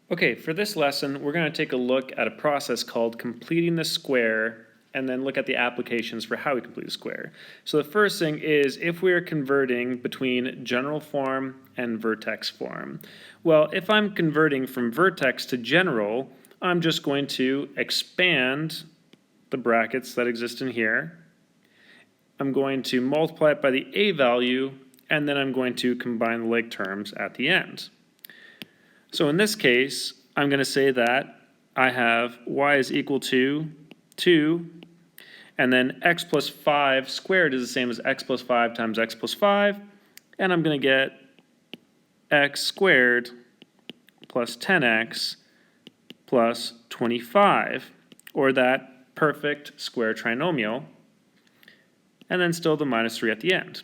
Okay, for this lesson, we're going to take a look at a process called completing the square and then look at the applications for how we complete a square. So the first thing is if we're converting between general form and vertex form. Well, if I'm converting from vertex to general, I'm just going to expand the brackets that exist in here. I'm going to multiply it by the a value, and then I'm going to combine the like terms at the end. So in this case, I'm going to say that I have y is equal to 2, and then x plus 5 squared is the same as x plus 5 times x plus 5, and I'm going to get x squared plus 10x plus 25, or that perfect square trinomial, and then still the minus 3 at the end.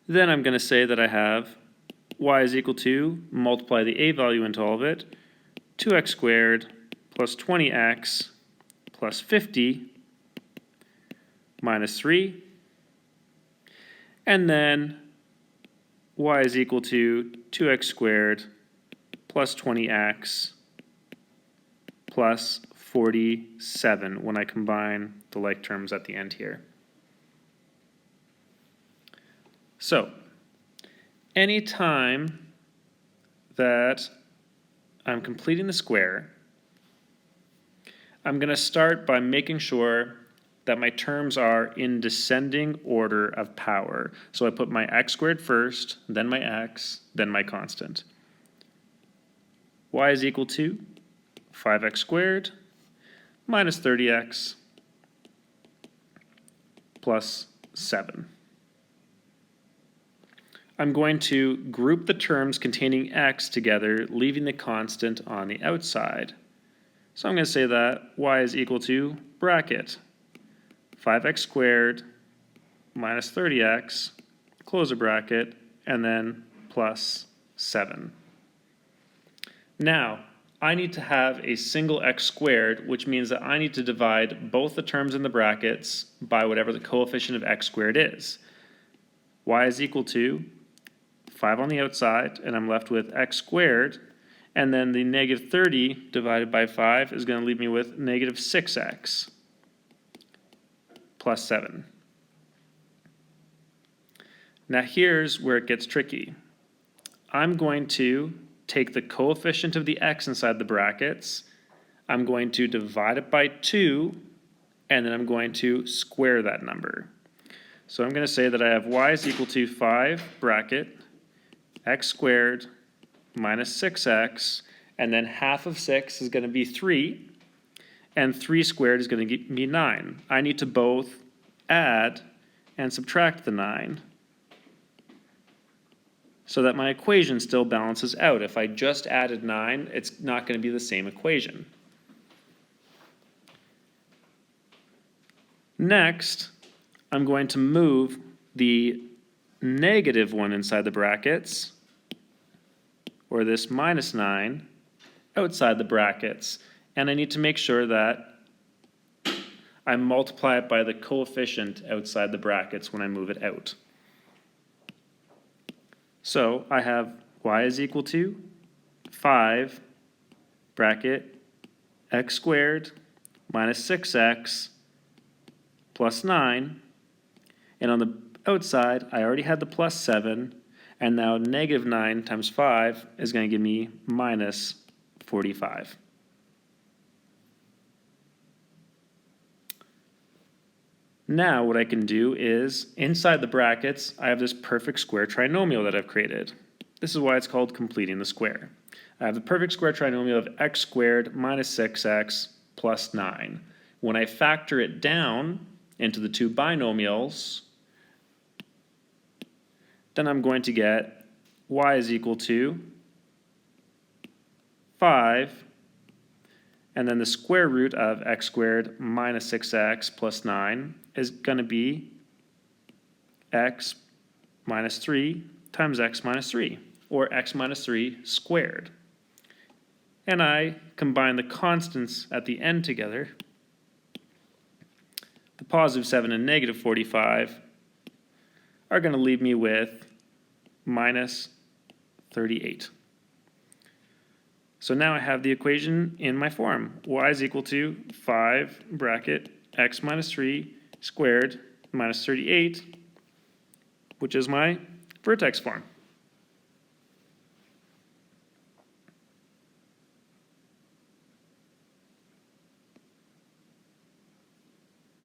Then I'm going to say that I have y is equal to, multiply the a value into all of it, 2x squared plus 20x plus 50 minus 3. And then y is equal to 2x squared plus 20x plus 47 when I combine the like terms at the end here. So, anytime that I'm completing the square, I'm going to start by making sure that my terms are in descending order of power. So I put my x squared first, then my x, then my constant. Y is equal to 5x squared minus 30x plus 7. I'm going to group the terms containing x together, leaving the constant on the outside. So I'm going to say that y is equal to bracket 5x squared minus 30x, close a bracket, and then plus 7. Now, I need to have a single x squared, which means that I need to divide both the terms in the brackets by whatever the coefficient of x squared is. Y is equal to 5 on the outside, and I'm left with x squared, and then the negative 30 divided by 5 is going to leave me with negative 6x plus 7. Now here's where it gets tricky. I'm going to take the coefficient of the x inside the brackets, I'm going to divide it by 2, and then I'm going to square that number. So I'm going to say that I have y is equal to 5 bracket x squared minus 6x, and then half of 6 is going to be 3, and 3 squared is going to give me 9. I need to both add and subtract the 9 so that my equation still balances out. If I just added 9, it's not going to be the same equation. Next, I'm going to move the negative 1 inside the brackets, or this minus 9, outside the brackets. And I need to make sure that I multiply it by the coefficient outside the brackets when I move it out. So I have y is equal to 5 bracket x squared minus 6x plus 9. And on the outside, I already had the plus 7, and now negative 9 times 5 is going to give me minus 45. Now what I can do is, inside the brackets, I have this perfect square trinomial that I've created. This is why it's called completing the square. I have the perfect square trinomial of x squared minus 6x plus 9. When I factor it down into the two binomials, then I'm going to get y is equal to 5, and then the square root of x squared minus 6x plus 9 is going to be x minus 3 times x minus 3, or x minus 3 squared. And I combine the constants at the end together. The positive 7 and negative 45 are going to leave me with minus 38. So now I have the equation in my form. Y is equal to 5 bracket x minus 3 squared minus 38, which is my vertex form.